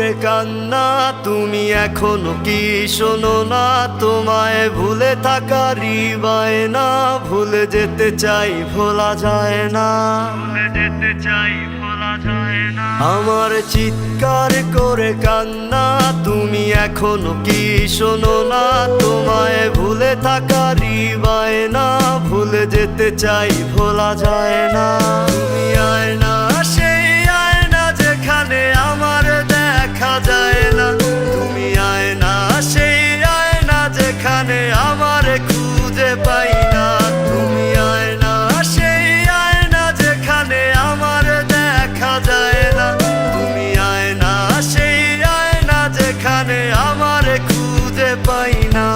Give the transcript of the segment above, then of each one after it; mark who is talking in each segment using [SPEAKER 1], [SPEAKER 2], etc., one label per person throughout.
[SPEAKER 1] করে কান্না, তুমি এখনো কি শোনো না? তোমায় ভুলে থাকার বায়না, ভুলে যেতে চাই ভোলা যায় না, ভুলে যেতে চাই ভোলা যায় না। আমার চিৎকার করে কান্না, তুমি এখনো কি শোনো না? তোমায় ভুলে থাকার বায়না, ভুলে যেতে চাই ভোলা যায় না। তুমি আয়না, সেই আয়না যেখানে আমার দেখা যায় না। তুমি আয়না, সেই আয়না যেখানে আমার খুঁজে পাই না। তুমি আয়না, সেই আয়না যেখানে আমার দেখা যায় না। তুমি আয়না, সেই আয়না যেখানে আমার খুঁজে পাই না।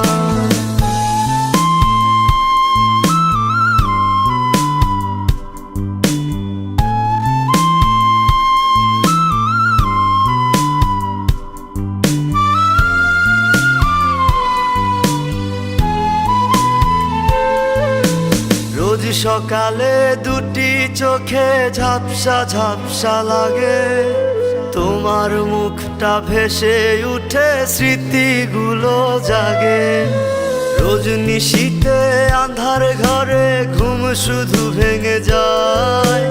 [SPEAKER 1] রোজ সকালে দুটি চোখে ঝাপসা ঝাপসা লাগে, তোমার মুখটা ভেসে উঠে স্মৃতিগুলো জাগে। রোজ নিশীথে আন্ধার ঘরে ঘুম শুধু ভেঙে যায়,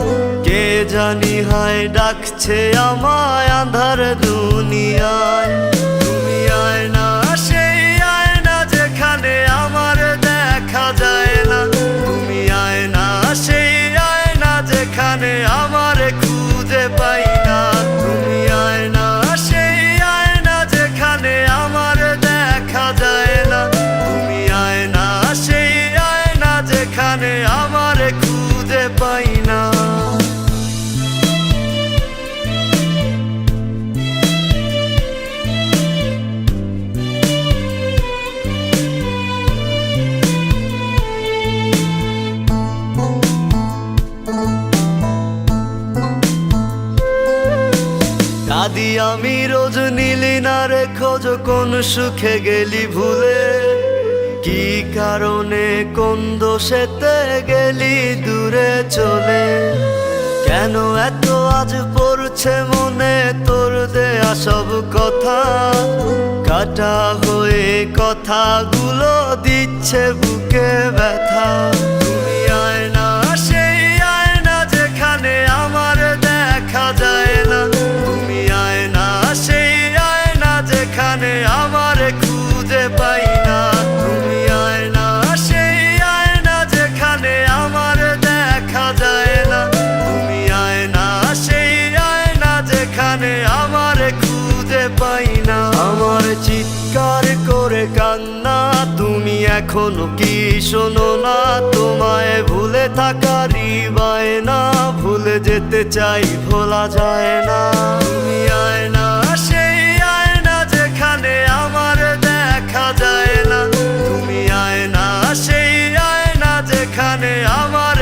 [SPEAKER 1] কে জানি হায় ডাকছে আমায় আন্ধার দুনিয়ায়। তুমি আয়না, সেই আয়না যেখানে আমার দেখা যায় না। তুমি আয়না, সেই আয়না যেখানে আমার খুঁজে পাই না। তুমি আয়না, সেই আয়না যেখানে আমার দেখা যায় না। তুমি আয়না, সেই আয়না যেখানে আমার খুঁজে পাই না। কাঁদি আমি রোজ, নিলি না রে খোঁজ, কোন সুখে গেলি ভুলে? কি কারণে, কোন দোষেতে গেলি দূরে চলে? কেন এত আজ পড়ছে মনে তোর দেয়া সব কথা? কাটা হয়ে কথাগুলো দিচ্ছে বুকে ব্যথা। তুমি আয়না, সেই আয়না যেখানে আমার দেখা যায় না। তুমি আয়না, সেই আয়না যেখানে আমার খুঁজে পাই না। তুমি আয়না, সেই আয়না যেখানে আমার দেখা যায় না। তুমি আয়না, সেই আয়না যেখানে আমার খুঁজে পাই না। আমার চিৎকার করে কান্না, তুমি এখনো কি শোনো না? তোমায় ভুলে থাকার বায়না, ভুলে যেতে চাই ভোলা যায় না। তুমি আয়না, সেই আয়না যেখানে আমার দেখা যায় না। তুমি আয়না, সেই আয়না যেখানে আমার